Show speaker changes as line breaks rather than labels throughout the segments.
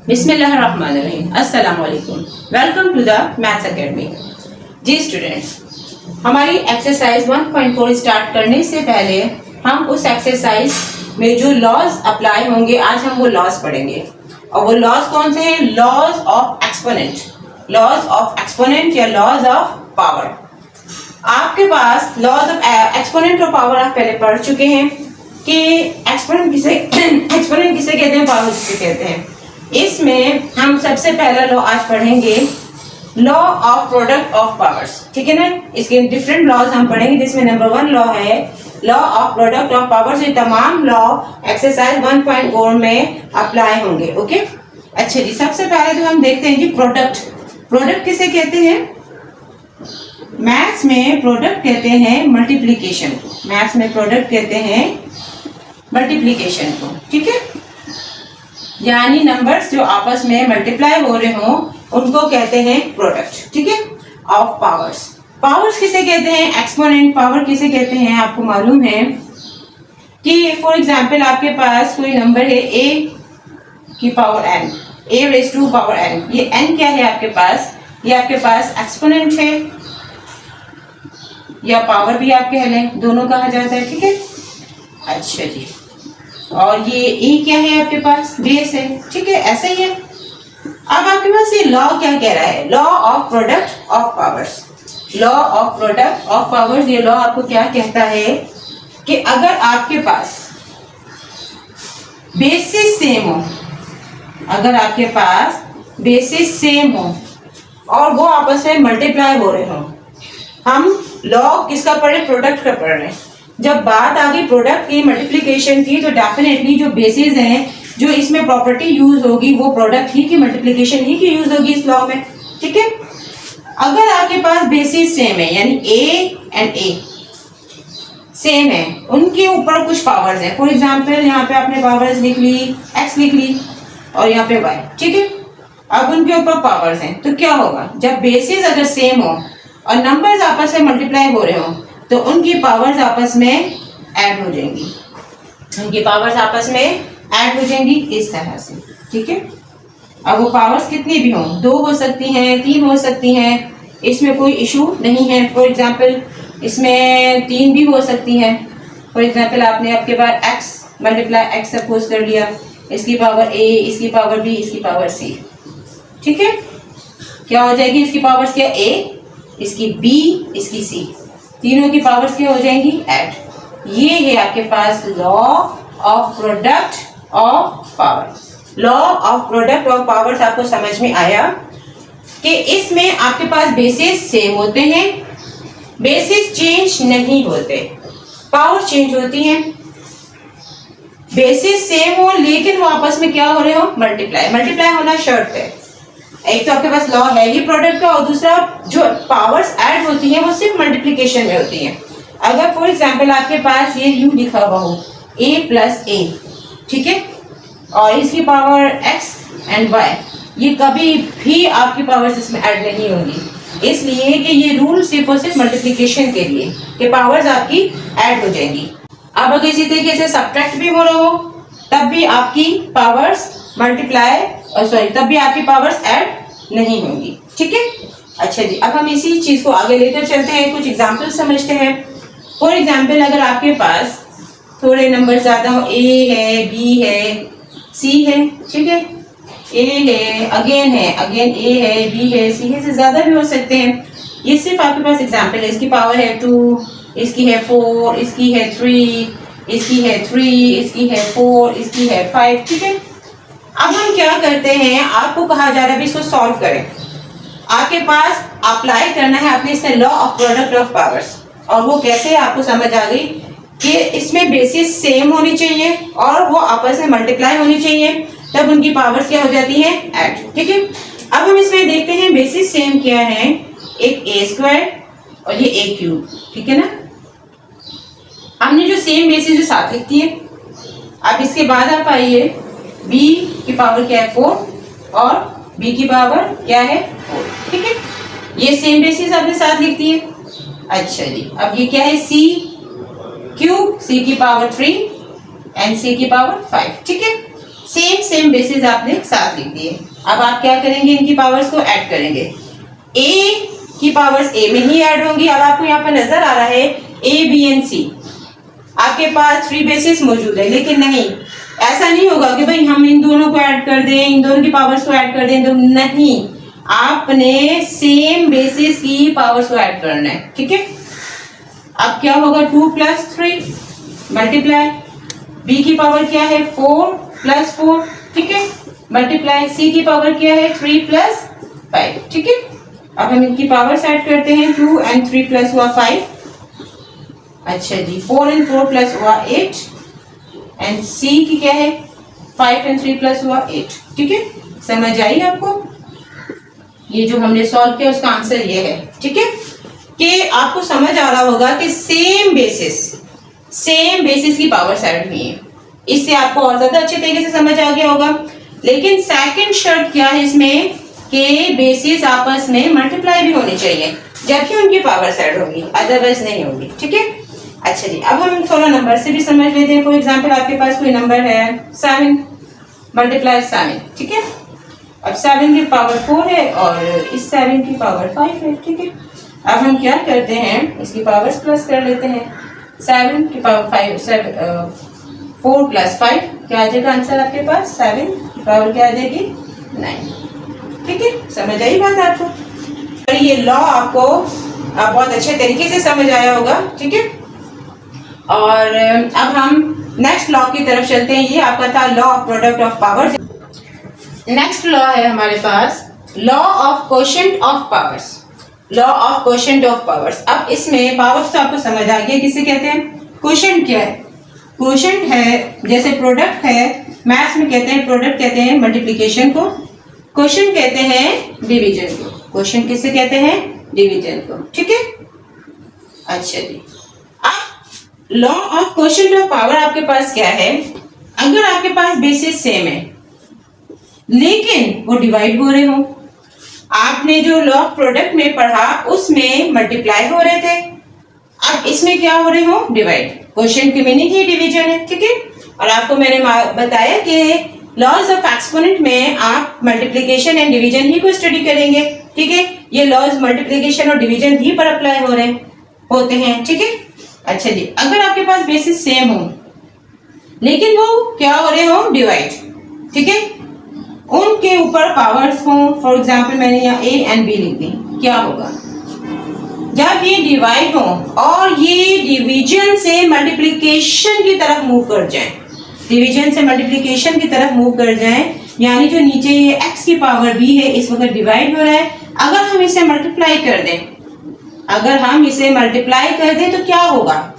बिस्मिल्लाहिर्रहमानिर्रहीम। अस्सलाम वालेकुम। Welcome to the maths academy. जी स्टूडेंट्स, हमारी एक्सरसाइज 1.4 स्टार्ट करने से पहले हम उस एक्सरसाइज में जो लॉज अप्लाई होंगे आज हम वो लॉज पढ़ेंगे। और वो लॉज कौन से हैं? Laws of exponent, laws of exponent या लॉज ऑफ पावर। आपके पास लॉज ऑफ एक्सपोनेंट और पावर आप पहले पढ़ चुके हैं कि एक्सपोनेंट किसे कहते हैं, पावर किसे कहते हैं। इसमें हम सबसे पहला लॉ आज पढ़ेंगे, law of product of powers. ठीक है ना, इसके डिफरेंट लॉज हम पढ़ेंगे जिसमें नंबर 1 लॉ है law of product of powers. ये तमाम लॉ एक्सरसाइज 1.4 में अप्लाई होंगे। ओके, अच्छा जी, सबसे पहले तो हम देखते हैं जी प्रोडक्ट। प्रोडक्ट किसे कहते हैं? मैथ्स में प्रोडक्ट कहते हैं मल्टीप्लीकेशन को। मैथ्स में प्रोडक्ट कहते हैं मल्टीप्लीकेशन को। ठीक है, यानी नंबर्स जो आपस में मल्टीप्लाई हो रहे हों उनको कहते हैं प्रोडक्ट। ठीक है, ऑफ पावर्स। पावर्स किसे कहते हैं? एक्सपोनेंट। पावर किसे कहते हैं? आपको मालूम है कि फॉर एग्जांपल आपके पास कोई नंबर है a की power n, a raise to power n। ये n क्या है आपके पास? ये आपके पास एक्सपोनेंट है या पावर भी आप कह लें, दोनों कहा जाता है। ठीक है, अच्छा जी, और ये e क्या है आपके पास? बेस है। ठीक है, ऐसा ही है। अब आपके पास ये लॉ क्या कह रहा है? Law of product of powers. Law of product of powers, ये लॉ आपको क्या कहता है कि अगर आपके पास बेसिस सेम हो, अगर आपके पास बेसिस सेम हो और वो आपस में मल्टीप्लाई हो रहे हो, हम लॉ किसका पढ़ रहे? प्रोडक्ट का पढ़ रहे हैं। जब बात आ गई प्रोडक्ट की, मल्टीप्लिकेशन की, तो डेफिनेटली जो बेसिस हैं, जो इसमें प्रॉपर्टी यूज होगी वो प्रोडक्ट ही की, मल्टीप्लिकेशन ही की यूज होगी इस लॉ में। ठीक है, अगर आपके पास बेसिस सेम है यानी a एंड a सेम है, उनके ऊपर कुछ पावर्स हैं। फॉर एग्जांपल यहाँ पे आपने पावर्स लिख ली, x लिख ली और यहाँ पे y। ठीक है, अब उनके ऊपर पावर्स हैं तो क्या होगा? जब बेसिस अगर सेम हो और नंबर्स आपस में मल्टीप्लाई हो रहे हो तो उनकी पावर्स आपस में ऐड हो जाएंगी, उनकी पावर्स आपस में ऐड हो जाएंगी इस तरह से। ठीक है, अब वो पावर्स कितनी भी हों, 2 हो सकती हैं, 3 हो सकती हैं, इसमें कोई इशू नहीं है। फॉर एग्जांपल इसमें 3 भी हो सकती हैं। फॉर एग्जांपल आपने आपके पास x मल्टीप्लाई x सपोज कर लिया, इसकी पावर a, इसकी पावर b, इसकी पावर c। ठीक है, क्या हो जाएगी? इसकी पावर्स क्या? a, इसकी b, इसकी c, तीनों की पावर्स क्या हो जाएंगी? ऐड। ये है आपके पास law of product of power. Law of product of powers आपको समझ में आया कि इसमें आपके पास बेसिस सेम होते हैं, बेसिस चेंज नहीं होते, पावर चेंज होती हैं। बेसिस सेम हो लेकिन वो आपस में क्या हो रहे हो? मल्टीप्लाई। मल्टीप्लाई होना शर्त है। एक तो आपके पास लॉ है ही प्रोडक्ट का, और दूसरा जो पावर्स ऐड होती हैं वो सिर्फ मल्टीप्लिकेशन में होती हैं। अगर फॉर एग्जांपल आपके पास ये u लिखा हुआ हो a प्लस a, ठीक है, और इसकी पावर x एंड y, ये कभी भी आपकी पावर्स इसमें ऐड नहीं होंगी, इसलिए कि ये रूल सिर्फ और सिर्फ मल्टीप्लिकेशन के लिए कि पावर्स आपकी ऐड हो जाएंगी। अब अगर इसी तरीके से सब्ट्रैक्ट भी हो रहा हो तब भी आपकी पावर्स मल्टीप्लाई तब भी आपकी पावर्स ऐड नहीं होंगी। ठीक है, अच्छा जी, अब हम इसी चीज को आगे लेकर चलते हैं, कुछ एग्जांपल समझते हैं। फॉर एग्जांपल अगर आपके पास थोड़े नंबर ज्यादा हो, a है, b है, c है, ठीक है, a है, अगेन है, अगेन a है, b है, c है, से ज्यादा भी हो सकते हैं। ये सिर्फ आपके पास एग्जांपल है। इसकी पावर है 2, इसकी है 4, इसकी है 3, इसकी है 3, इसकी है 4, इसकी है 5। ठीक है, अब हम क्या करते हैं, आपको कहा जा रहा है इसको सॉल्व करें। आपके पास अप्लाई करना है अपने इसमें law of product of powers, और वो कैसे आपको समझ आ गई कि इसमें बेसिस सेम होनी चाहिए और वो आपस में मल्टीप्लाई होनी चाहिए, तब उनकी पावर्स क्या हो जाती हैं? ऐड। ठीक है, अब हम इसमें देखते हैं बेसिस सेम क्या है, एक a² और ये a³। ठीक है ना, हमने जो सेम बेसिस जो साथ लिखती है। अब इसके बाद आप आइए, b की पावर क्या है? 4 और b की पावर क्या है? 4। ठीक है, ये सेम बेसिस आपने साथ लिख दिए। अच्छा जी, अब ये क्या है? c³ c की पावर 3 एंड c की पावर 5। ठीक है, सेम सेम बेसिस आपने साथ लिख दिए। अब आप क्या करेंगे, इनकी पावर्स को ऐड करेंगे। ए की पावर्स ए में ही ऐड होंगी। अब आपको यहाँ पर नजर आ रहा है ए बी एंड सी, आपके पास 3 बेसिस मौजूद है, लेकिन नहीं, ऐसा नहीं होगा कि भाई हम इन दोनों को ऐड कर दें, इन दोनों की पावर्स को ऐड कर दें, तो नहीं, आपने सेम बेसिस की पावर्स को ऐड करना है। ठीक है, अब क्या होगा, 2 + 3 मल्टीप्लाई, बी की पावर क्या है 4 + 4, ठीक है, मल्टीप्लाई, सी की पावर क्या है 3 + 5, ठीक है। अब हम इनकी पावर्स ऐड करते हैं, 2 and 3 + हुआ 5, अच्छा जी, 4 and 4 + हुआ 8, एंड सी की क्या है 5 and 3 + हुआ 8, ठीक है। समझ आई आपको? ये जो हमने सॉल्व किया उसका आंसर ये है, ठीक है, कि आपको समझ आ रहा होगा कि सेम बेसिस की पावर्स ऐड हुई है। इससे आपको और ज्यादा अच्छे तरीके से समझ आ गया होगा। लेकिन सेकंड शर्त क्या है इसमें, कि बेसिस आपस में मल्टीप्लाई भी होनी चाहिए, जबकि उनकी पावर्स ऐड होगी, अदरवाइज नहीं होगी, ठीक है। अच्छा जी, अब हम थोड़ा नंबर से भी समझ लेते हैं। फॉर एग्जांपल आपके पास कोई नंबर है 7 × 7, ठीक है। अब 7 की पावर 4 है और इस 7 की पावर 5 है, ठीक है। अब हम क्या करते हैं, इसकी पावर्स प्लस कर लेते हैं। 7 की पावर 5, 4 + 5 क्या आ जाएगा आंसर आपके पास, 7 की पावर क्या आ जाएगी 9, ठीक है। समझ आई बात आपको? और ये लॉ आपको बहुत अच्छे तरीके से समझ आया होगा, ठीक है। और अब हम नेक्स्ट लॉ की तरफ चलते हैं। ये आपका था law of product of powers. Next law है हमारे पास law of quotient of powers. Law of quotient of powers. अब इसमें पावर्स तो आपको समझ आ गया किसे कहते हैं। क्वोशंट क्या है? क्वोशंट है जैसे प्रोडक्ट है, मैथ्स में कहते हैं प्रोडक्ट कहते हैं मल्टीप्लिकेशन को, क्वोशंट कहते हैं डिवीजन को। क्वोशंट किसे कहते हैं? डिवीजन को, ठीक है। अच्छा जी, अब law of quotient of power आपके पास क्या है, अगर आपके पास बेसिस सेम है लेकिन वो डिवाइड हो रहे हो, आपने जो लॉ ऑफ प्रोडक्ट में पढ़ा उसमें मल्टीप्लाई हो रहे थे, अब इसमें क्या हो रहे हो, डिवाइड। क्वोशंट की मीनिंग ही डिवीजन है, ठीक है। और आपको मैंने बताया कि लॉज ऑफ एक्सपोनेंट में आप मल्टीप्लिकेशन एंड डिवीजन ही को स्टडी करेंगे, ठीक है। ये लॉज मल्टीप्लिकेशन और डिवीजन ही पर अप्लाई होते हैं, ठीक है। अच्छा जी, अगर आपके पास बेसिस सेम हो लेकिन वो क्या हो रहे हो, डिवाइड, ठीक है, उनके ऊपर पावर्स हो, फॉर एग्जाम्पल मैंने यहाँ ए एंड बी लिख दी, क्या होगा जब ये डिवाइड हो और ये डिवीजन से मल्टीप्लिकेशन की तरफ मूव कर जाए, डिवीजन से मल्टीप्लिकेशन की तरफ मूव कर जाए, यानी जो नीचे ये x की पावर b है इस वक्त डिवाइड हो रहा है, अगर हम इसे मल्टीप्लाई कर दें, अगर हम इसे मल्टीप्लाई कर दें तो क्या होगा,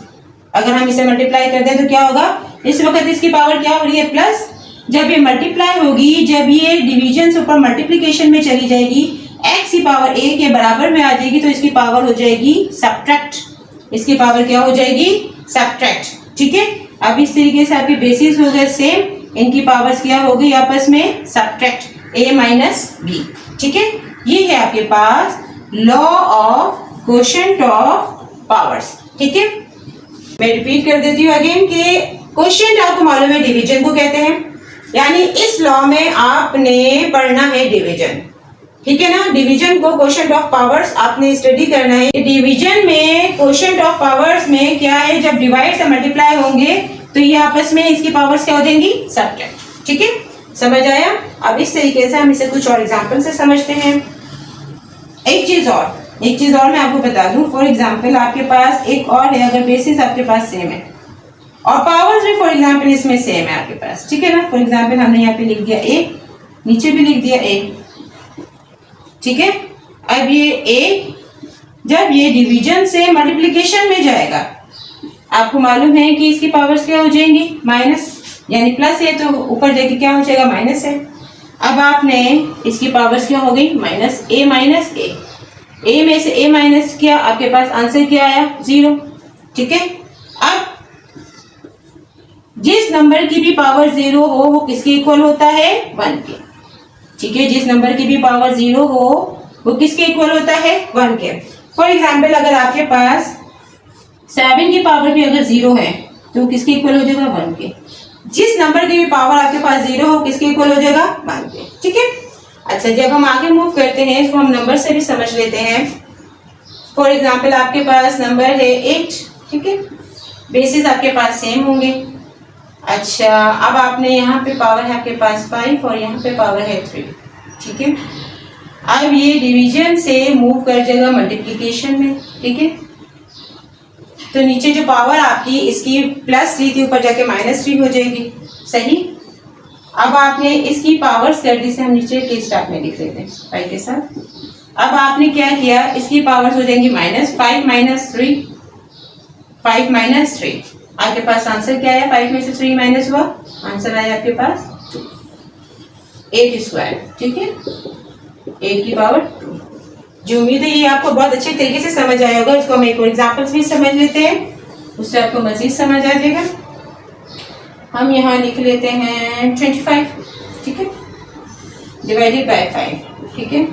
अगर हम इसे मल्टीप्लाई कर दें तो क्या होगा, इस वक्त इसकी पावर क्या हो रही है, प्लस। जब ये मल्टीप्लाई होगी, जब ये डिवीजन से ऊपर मल्टीप्लिकेशन में चली जाएगी, x की पावर a के बराबर में आ जाएगी, तो इसकी पावर हो जाएगी सब्ट्रैक्ट, इसकी पावर क्या हो जाएगी, सब्ट्रैक्ट, ठीक है। अब इस तरीके से आपके बेसिस हो गए सेम, इनकी पावर्स क्या हो गई आपस में, सब्ट्रैक्ट a - b, ठीक है। ये है आपके पास law of quotient of powers, ठीक है। मैं रिपीट कर देती हूँ अगेन कि क्वोशंट आपको मालूम है डिवीजन को कहते हैं, यानी इस लॉ में आपने पढ़ना है डिवीजन, ठीक है ना। डिवीजन को क्वोशंट ऑफ पावर्स आपने स्टडी करना है। डिवीजन में क्वोशंट ऑफ पावर्स में क्या है, जब डिवाइड से मल्टीप्लाई होंगे तो ये आपस में इसकी पावर्स क्या हो जाएंगी, सब्ट्रैक्ट, ठीक है। समझ आया? अब इस तरीके से हम इसे कुछ और एग्जांपल से समझते हैं। एक चीज और मैं आपको बता दूं, फॉर एग्जांपल आपके पास एक और है, अगर बेसिस आपके पास सेम है और पावर्स भी फॉर एग्जांपल इसमें सेम है आपके पास, ठीक है ना। फॉर एग्जांपल हमने यहाँ पे लिख दिया a, नीचे भी लिख दिया a, ठीक है। अब ये a जब ये डिवीजन से मल्टीप्लिकेशन में जाएगा, आपको मालूम है कि इसकी पावर्स क्या हो जाएंगी, माइनस, यानी प्लस है तो ऊपर जाके क्या हो जाएगा, माइनस है। अब आपने इसकी पावर्स क्या हो गई, -a, a में से a माइनस किया, आपके पास आंसर क्या आया, 0, ठीक है। अब जिस नंबर की भी पावर 0 हो वो किसके इक्वल होता है, 1 के, ठीक है। जिस नंबर की भी पावर 0 हो वो किसके इक्वल होता है, 1 के। फॉर एग्जाम्पल अगर आपके पास 7 की पावर भी अगर 0 है तो किसके इक्वल हो जाएगा, 1 के। जिस नंबर की भी पावर आपके पास 0 हो किसके इक्वल हो जाएगा, 1 के। ठीक है। अच्छा, जब हम आगे मूव करते हैं इसको हम नंबर से भी समझ लेते हैं। फॉर एग्जाम्पल आपके पास नंबर है 8, ठीक है, बेसिस आपके पास सेम होंगे। अच्छा, अब आपने यहाँ पे पावर है आपके पास 5 और यहाँ पे पावर है 3, ठीक है। अब ये डिवीजन से मूव कर जाएगा मल्टीप्लिकेशन में, ठीक है। तो नीचे जो पावर आपकी इसकी +3 थी ऊपर जाके -3 हो जाएगी, सही। अब आपने इसकी पावर्स कर दी, से हम नीचे के स्टार्ट में लिख लेते हैं 5 के साथ। अब आपने क्या किया, इसकी पावर्स हो जाएंगी -5 -3, 5 -3। आपके पास आंसर क्या है, 5 में से 3 माइनस हुआ, आंसर आया आपके पास 8 स्क्वायर, ठीक है, 8 की पावर 2। जो उम्मीद है ये आपको बहुत अच्छे तरीके से समझ आया होगा। इसको हम एक और एग्जाम्पल्स भी समझ लेते हैं, उससे आपको मजीद समझ आ जाएगा। हम यहाँ लिख लेते हैं 25, ठीक है, डिवाइडेड बाय 5, ठीक है।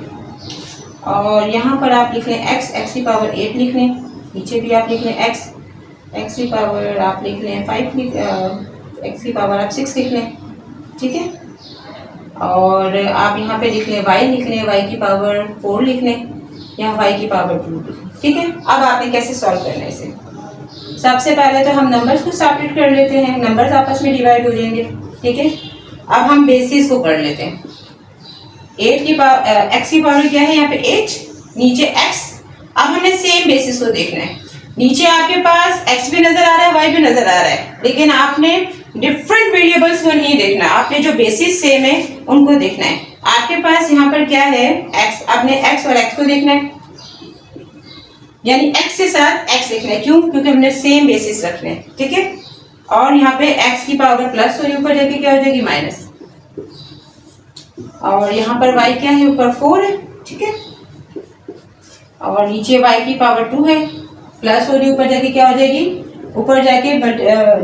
और यहाँ पर आप लिख लें x की पावर 8 लिख लें, नीचे भी आप लिख लें x की पावर आप लिख लें 5, x की पावर आप 6 लिख लें, ठीक है। और आप यहाँ पे लिख लें y लिख लें, y की पावर 4 लिख लें, यहाँ y की पावर 2 लिख लें, ठीक है। अब आपने कैसे सॉल्व करना है इसे, सबसे पहले तो हम नंबर्स को सब्ट्रैक्ट कर लेते हैं, नंबर्स आपस में डिवाइड हो जाएंगे, ठीक है। अब हम बेसिस को कर लेते हैं। 8 की पावर x की पावर क्या है यहाँ पे 8, नीचे x। अब हमें सेम बेसिस को देखना है, नीचे आपके पास x भी नजर आ रहा है, y भी नजर आ रहा है, लेकिन आपने डिफरेंट वेरिएबल्स को नहीं देखना, आपने जो बेसिस सेम है उनको देखना है। आपके पास यहाँ पर क्या है x, आपने x और x को देखना है, यानी x के साथ x लिखना है, क्यों, क्योंकि हमने सेम बेसिस रखने हैं, ठीक है। और यहाँ पे x की पावर प्लस और ऊपर जाके क्या हो जाएगी माइनस, और यहाँ पर y क्या है ऊपर 4 है, ठीक है, और नीचे y की पावर 2 है, प्लस और ऊपर जाके क्या हो जाएगी, ऊपर जाके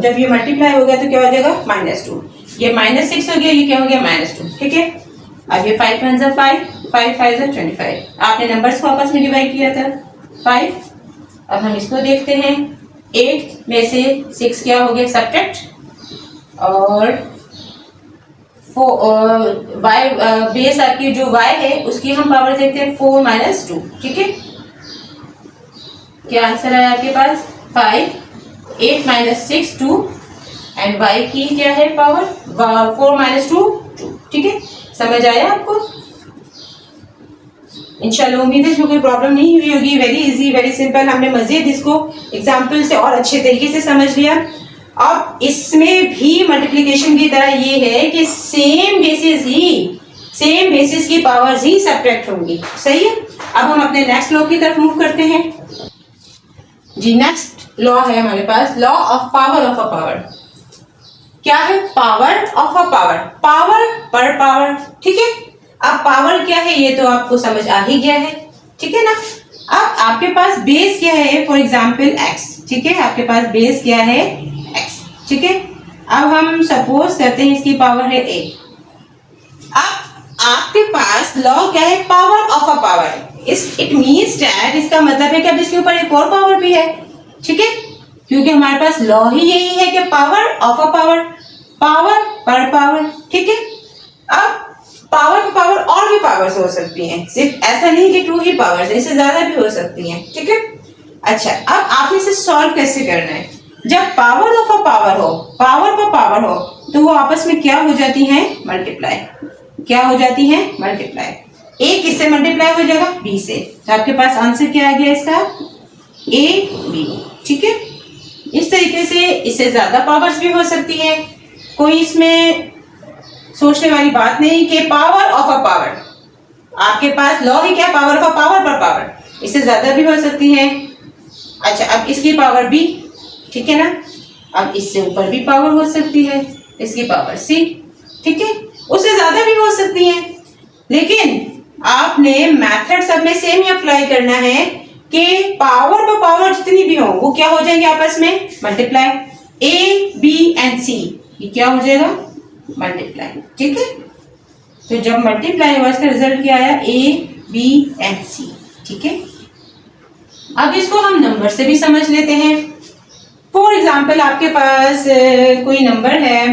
जब ये मल्टीप्लाई हो गया तो क्या हो जाएगा -2, ये -6 हो गया, ये क्या हो गया -2, ठीक है। अब ये 5 1 5, 5 5 25, आपने नंबर्स को आपस में डिवाइड किया था 5। अब हम इसको देखते हैं, 8 में से 6 क्या हो गया सब्ट्रैक्ट, और y बेस आपकी जो y है उसकी हम पावर देखते हैं 4 - 2, ठीक है। क्या आंसर है आपके पास 5, 8 - 6 2, एंड y की क्या है पावर 4 - 2 2, ठीक है। समझ आया आपको, इंशाल्लाह उम्मीद है कोई प्रॉब्लम नहीं हुई होगी। वेरी इजी, वेरी सिंपल, हमने मजीद इसको एग्जाम्पल से और अच्छे तरीके से समझ लिया। अब इसमें भी मल्टीप्लिकेशन की तरह ये है कि सेम बेसिस की पावर्स ही सब्ट्रैक्ट होंगी, सही है। अब हम अपने नेक्स्ट लॉ की तरफ मूव करते हैं जी। नेक्स्ट लॉ है हमारे पास law of power of a power. क्या है, power of a power, power पर पावर, ठीक है। अब पावर क्या है ये तो आपको समझ आ ही गया है, ठीक है ना। अब आपके पास बेस क्या है, फॉर एग्जाम्पल x, ठीक है, आपके पास बेस क्या है x, ठीक है। अब हम सपोज करते हैं इसकी पावर है a। अब आपके पास लॉ क्या है, power of a power, it means that इसका मतलब है कि अब इसके ऊपर एक और पावर भी है, ठीक है, क्योंकि हमारे पास लॉ ही यही है कि power of a power, power पर पावर, ठीक है। अब पावर पर पावर और भी पावर्स हो सकती हैं, सिर्फ ऐसा नहीं कि 2 ही पावर्स है, इससे ज्यादा भी हो सकती हैं, ठीक है। अच्छा, अब आपने इसे सॉल्व कैसे करना है, जब पावर ऑफ अ पावर हो, पावर पर पावर हो, तो वो आपस में क्या हो जाती हैं, मल्टीप्लाई, क्या हो जाती हैं, मल्टीप्लाई। a किससे मल्टीप्लाई हो जाएगा, b से, तो आपके पास आंसर क्या आ गया इसका, a b, ठीक है। इस तरीके से इससे ज्यादा पावर्स भी हो सकती है, कोई इसमें सोचने वाली बात नहीं कि पावर ऑफ अ पावर, आपके पास लॉ ही क्या, पावर ऑफ अ पावर पर पावर, इससे ज्यादा भी हो सकती है। अच्छा, अब इसकी पावर b, ठीक है ना, अब इससे ऊपर भी पावर हो सकती है, इसकी पावर c, ठीक है, उससे ज्यादा भी हो सकती है। लेकिन आपने मेथड सब में सेम ही अप्लाई करना है कि पावर पर पावर जितनी भी हो वो क्या हो जाएंगे आपस में multiply, a b and c, ये क्या हो जाएगा मल्टीप्लाई, ठीक है। तो जब मल्टीप्लाई हुआ इसका रिजल्ट क्या आया, a b एंड c, ठीक है। अब इसको हम नंबर से भी समझ लेते हैं। फॉर एग्जाम्पल आपके पास कोई नंबर है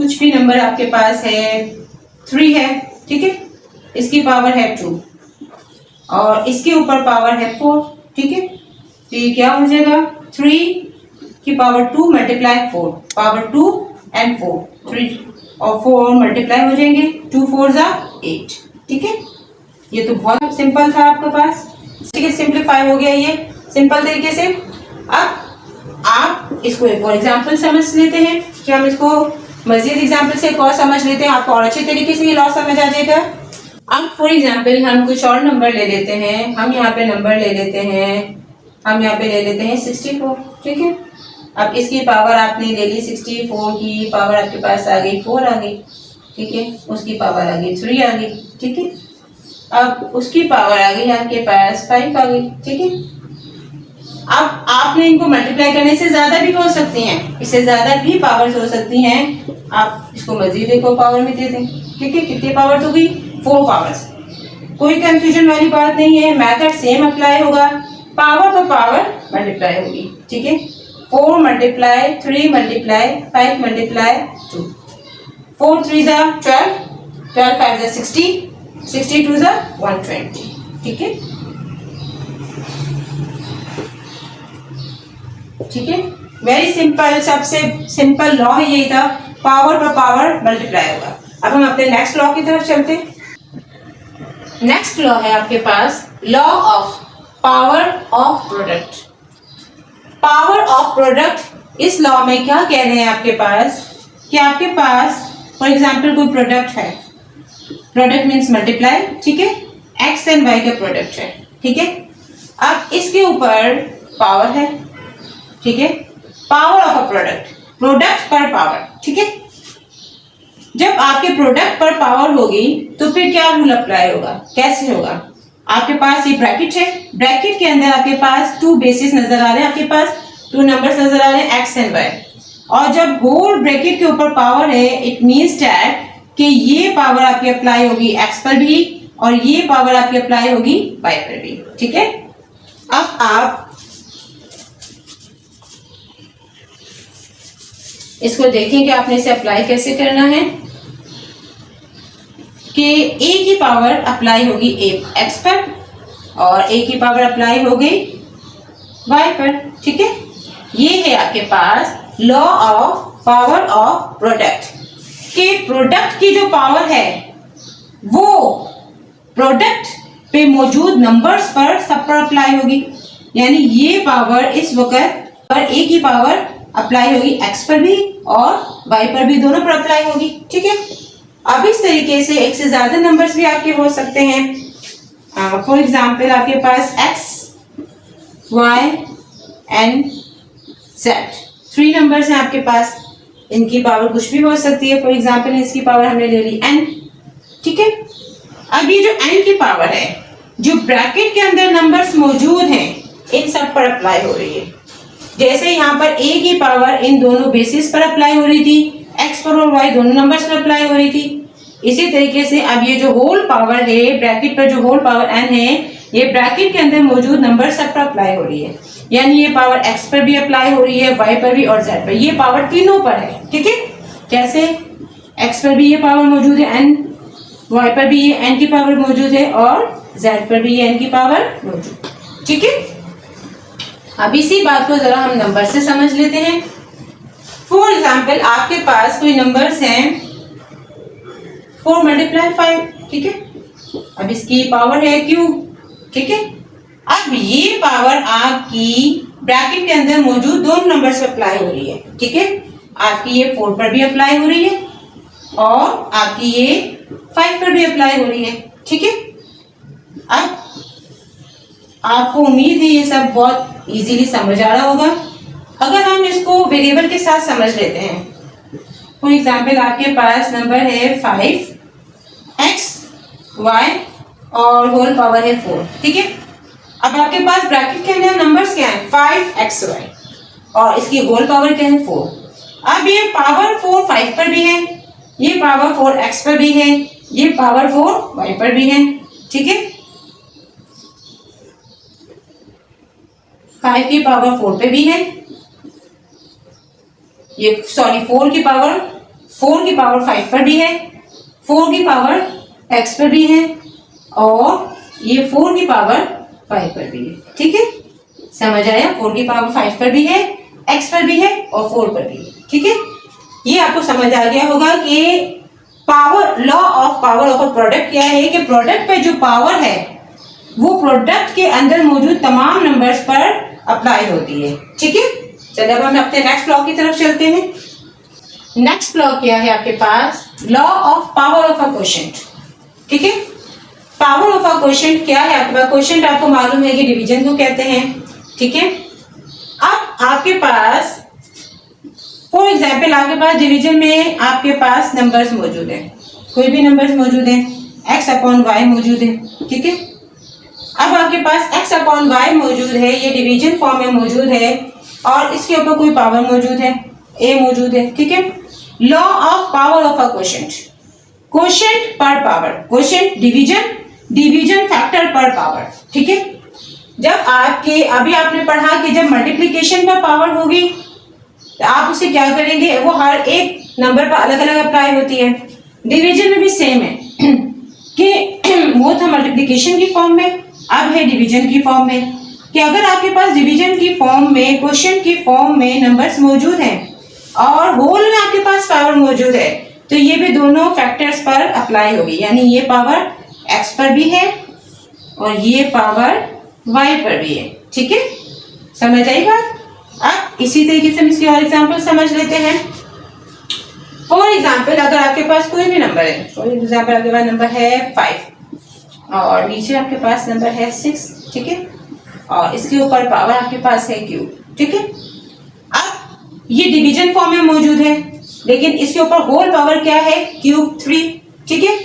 कुछ भी नंबर आपके पास है, 3 है, ठीक है, इसकी पावर है 2 और इसके ऊपर पावर है 4, ठीक है, तो ये क्या हो जाएगा 3 की पावर 2 मल्टीप्लाई 4, पावर 2 एंड 4, 3 और 4 मल्टीप्लाई हो जाएंगे, 2 4 8, ठीक है। ये तो बहुत सिंपल था आपके पास, ठीक है, सिंप्लीफाई हो गया ये सिंपल तरीके से। अब आप इसको एक और एग्जांपल समझ लेते हैं कि हम इसको मजीद एग्जांपल से एक और समझ लेते हैं, आपको और अच्छे तरीके से ये लॉ समझ आ जाएगा। अब फॉर एग्जांपल हम कुछ और नंबर ले लेते हैं, हम यहाँ पे नंबर ले लेते हैं, हम यहाँ पे ले लेते हैं 64, ठीक है। अब इसकी पावर आपने ले ली 64 की पावर आपके पास आ गई 4 आ गई, ठीक है, उसकी पावर आ गई 3 आ गई, ठीक है, अब उसकी पावर आ गई आपके पास 5 आ गई, ठीक है। अब आपने इनको मल्टीप्लाई करने से ज्यादा भी हो सकती हैं, इससे ज्यादा भी पावर्स हो सकती हैं, आप इसको मजीद एक और पावर में दे दें, ठीक है। कितनी पावर्स होगी 4 पावर्स, कोई कंफ्यूजन वाली बात नहीं है, मेथड सेम अप्लाई होगा, पावर पर पावर मल्टीप्लाई होगी, ठीक है। 4 मल्टीप्लाई 3 मल्टीप्लाई 5 मल्टीप्लाई 2, 4 3 12, 12 5 60, 62 120, ठीक है, ठीक है। वेरी सिंपल, सबसे सिंपल लॉ ही यही था, पावर पर पावर मल्टीप्लाई होगा। अब हम अपने नेक्स्ट लॉ की तरफ चलते हैं। नेक्स्ट लॉ है आपके पास law of power of product. Power of product, इस लॉ में क्या कह रहे हैं आपके पास कि आपके पास फॉर एग्जांपल कोई प्रोडक्ट है, प्रोडक्ट मीन्स मल्टीप्लाई, ठीक है, एक्स एंड वाई का प्रोडक्ट है, ठीक है। अब इसके ऊपर पावर है, ठीक है, power of a product, product पर पावर, ठीक है। जब आपके प्रोडक्ट पर पावर होगी तो फिर क्या रूल अप्लाई होगा, कैसे होगा, आपके पास ये ब्रैकेट है, ब्रैकेट के अंदर आपके पास 2 बेसिस नजर आ रहे हैं, आपके पास 2 नंबर्स नजर आ रहे हैं एक्स एंड वाई, और जब होल ब्रैकेट के ऊपर पावर है इट मीन्स दैट कि ये पावर आपकी अप्लाई होगी एक्स पर भी और ये पावर आपकी अप्लाई होगी वाई पर भी, ठीक है। अब आप इसको देखें कि आपने इसे अप्लाई कैसे करना है, कि a की पावर अप्लाई होगी एक्स पर और a की पावर अप्लाई हो गई y पर, ठीक है। ये है आपके पास law of power of product, कि प्रोडक्ट की जो पावर है वो प्रोडक्ट पे मौजूद नंबर्स पर सब पर अप्लाई होगी, यानी ये पावर इस वक्त पर a की पावर अप्लाई होगी x पर भी और y पर भी, दोनों पर अप्लाई होगी, ठीक है। अब इस तरीके से एक से ज्यादा नंबर्स भी आपके हो सकते हैं, फॉर एग्जांपल आपके पास x y and z 3 numbers हैं आपके पास, इनकी पावर कुछ भी हो सकती है, फॉर एग्जांपल इसकी पावर हमने ले ली n, ठीक है। अब ये जो n की पावर है, जो ब्रैकेट के अंदर नंबर्स मौजूद हैं इन सब पर अप्लाई हो रही है, जैसे यहाँ पर a की पावर इन दोनों बेसिस पर अप्लाई हो रही थी, x पर और y दोनों नंबर्स पर अप्लाई हो रही थी, इसी तरीके से अब ये जो होल पावर है ब्रैकेट पर, जो होल पावर n है, ये ब्रैकेट के अंदर मौजूद नंबर सब पर अप्लाई हो रही है, यानी ये पावर x पर भी अप्लाई हो रही है, y पर भी और z पर, ये पावर तीनों पर है, ठीक है। कैसे, x पर भी ये पावर मौजूद है n, y पर भी ये n की पावर मौजूद है और z पर भी ये n की पावर मौजूद, ठीक है। अब इसी बात को जरा हम नंबर से समझ लेते हैं। फॉर एग्जाम्पल आपके पास कोई नंबर्स हैं 4 मल्टीप्लाई 5, ठीक है, अब इसकी पावर है q, ठीक है। अब ये पावर आपकी ब्रैकेट के अंदर मौजूद दोनों नंबर्स पर अप्लाई हो रही है, ठीक है, आपकी ये 4 पर भी अप्लाई हो रही है और आपकी ये 5 पर भी अप्लाई हो रही है, ठीक है। अब आपको उम्मीद है ये सब बहुत इजीली समझ आ रहा होगा। अगर हम इसको वेरिएबल के साथ समझ लेते हैं, फॉर एग्जाम्पल आपके पास नंबर है 5x y और होल पावर है 4, ठीक है। अब आपके पास ब्रैकेट के अंदर नंबर्स क्या हैं 5xy और इसकी होल पावर क्या है 4। अब ये पावर 4 5 पर भी है, ये पावर 4 x पर भी है, ये पावर 4 y पर भी है, ठीक है। 5 की पावर 4 पे भी है, ये सॉरी 4 की पावर 4 की पावर 5 पर भी है, 4 की पावर x पर भी है और ये 4 की पावर 5 पर भी है। ठीक है, समझ आया? 4 की पावर 5 पर भी है, x पर भी है और 4 पर भी है। ठीक है, ये आपको समझ आ गया होगा कि power, law of power of a product क्या है कि प्रोडक्ट पे जो पावर है वो प्रोडक्ट के अंदर मौजूद तमाम नंबर्स पर अप्लाई होती है। ठीक है, चलिए अब हम अपने नेक्स्ट लॉ की तरफ चलते हैं। नेक्स्ट लॉ क्या है आपके पास? Law of power of a quotient. ठीक है, पावर ऑफ अ क्वोशिएंट क्या है आपके पास? क्वोशिएंट आपको मालूम है कि डिवीजन को कहते हैं। ठीक है, अब आपके पास फॉर एग्जाम्पल आपके पास डिवीजन में आपके पास नंबर्स मौजूद है, कोई भी नंबर्स मौजूद है, x अपॉन वाई मौजूद है। ठीक है, अब आपके पास x अपॉन वाई मौजूद है, ये डिवीजन फॉर्म में मौजूद है और इसके ऊपर कोई पावर मौजूद है, a मौजूद है। ठीक है, law of power of a quotient, quotient पर power, quotient division, division factor पर पावर। ठीक है, जब आपके अभी आपने पढ़ा कि जब मल्टीप्लिकेशन पर पावर होगी तो आप उसे क्या करेंगे, वो हर एक नंबर पर अलग अलग अप्लाई होती है। डिवीजन में भी सेम है कि वो था मल्टीप्लिकेशन की फॉर्म में, अब है डिवीजन की फॉर्म में, कि अगर आपके पास डिवीजन की फॉर्म में, क्वोशिएंट की फॉर्म में नंबर्स मौजूद हैं और होल में आपके पास पावर मौजूद है तो ये भी दोनों फैक्टर्स पर अप्लाई होगी, यानी ये पावर x पर भी है और ये पावर y पर भी है। ठीक है, समझ आई बात? अब इसी तरीके से हम इसकी और एग्जांपल समझ लेते हैं। फॉर एग्जांपल अगर आपके पास कोई भी नंबर है, फॉर एग्जांपल आपके पास नंबर है 5 और नीचे आपके पास नंबर है 6। ठीक है, और इसके ऊपर पावर आपके पास है क्यूब। ठीक है, अब ये डिवीजन फॉर्म में मौजूद है लेकिन इसके ऊपर होल पावर क्या है? क्यूब 3। ठीक है,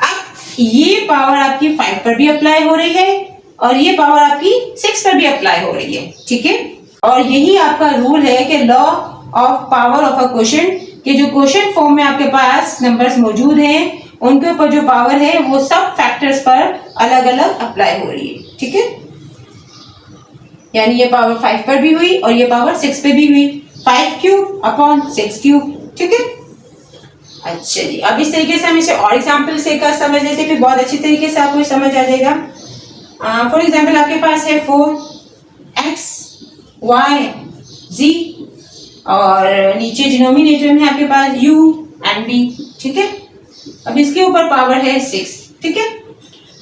अब ये पावर आपकी 5 पर भी अप्लाई हो रही है और ये पावर आपकी 6 पर भी अप्लाई हो रही है। ठीक है, और यही आपका रूल है कि law of power of a quotient, कि जो क्वोशिएंट फॉर्म में आपके पास नंबर्स मौजूद हैं उनके ऊपर जो पावर है वो सब फैक्टर्स पर अलग अलग अप्लाई हो रही है। ठीक है, यानी ये पावर 5 पर भी हुई और ये पावर 6 पे भी हुई, 5 क्यूब अपॉन 6 क्यूब। ठीक है, अच्छा जी, अब इस तरीके से हम इसे और एग्जाम्पल से कर समझ लेते हैं, फिर बहुत अच्छी तरीके से आपको समझ आ जाएगा। फॉर एग्जाम्पल आपके पास है 4x y z और नीचे डिनोमिनेटर में आपके पास u एंड v। ठीक है, अब इसके ऊपर पावर है 6। ठीक है,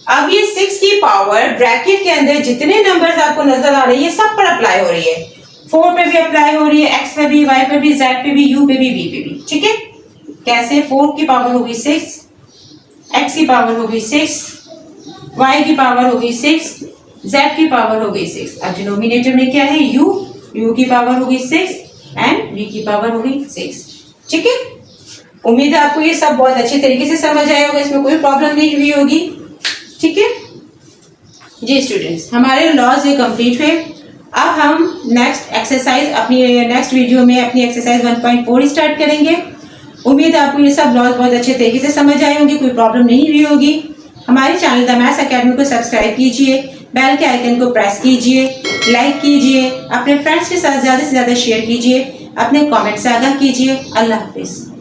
अब ये 6 की पावर ब्रैकेट के अंदर जितने नंबर्स आपको नजर आ रही है सब पर अप्लाई हो रही है, 4 पे भी अप्लाई हो रही है, x पे भी, y पे भी, z पे भी, u पे भी, v पे भी। ठीक है, कैसे? 4 की पावर होगी 6, x की पावर होगी 6, y की पावर होगी 6, z की पावर होगी 6। अब डिनोमिनेटर में क्या है? u की पावर होगी 6 एंड v की पावर होगी 6। ठीक है, उम्मीद है आपको ये सब बहुत अच्छे तरीके से समझ आया होगा, इसमें कोई प्रॉब्लम नहीं हुई होगी। ठीक है जी स्टूडेंट्स, हमारे लॉज ये कंप्लीट हुए। अब हम नेक्स्ट एक्सरसाइज, अपनी नेक्स्ट वीडियो में अपनी एक्सरसाइज 1.4 स्टार्ट करेंगे। उम्मीद है आपको ये सब लॉज बहुत अच्छे तरीके से समझ आए होंगे, कोई प्रॉब्लम नहीं हुई होगी। हमारे चैनल द मैथ्स अकेडमी को सब्सक्राइब कीजिए, बेल के आइकन को प्रेस कीजिए, लाइक कीजिए, अपने फ्रेंड्स के साथ ज़्यादा से ज़्यादा शेयर कीजिए, अपने कमेंट से आगाह कीजिए। अल्लाह हाफिज़।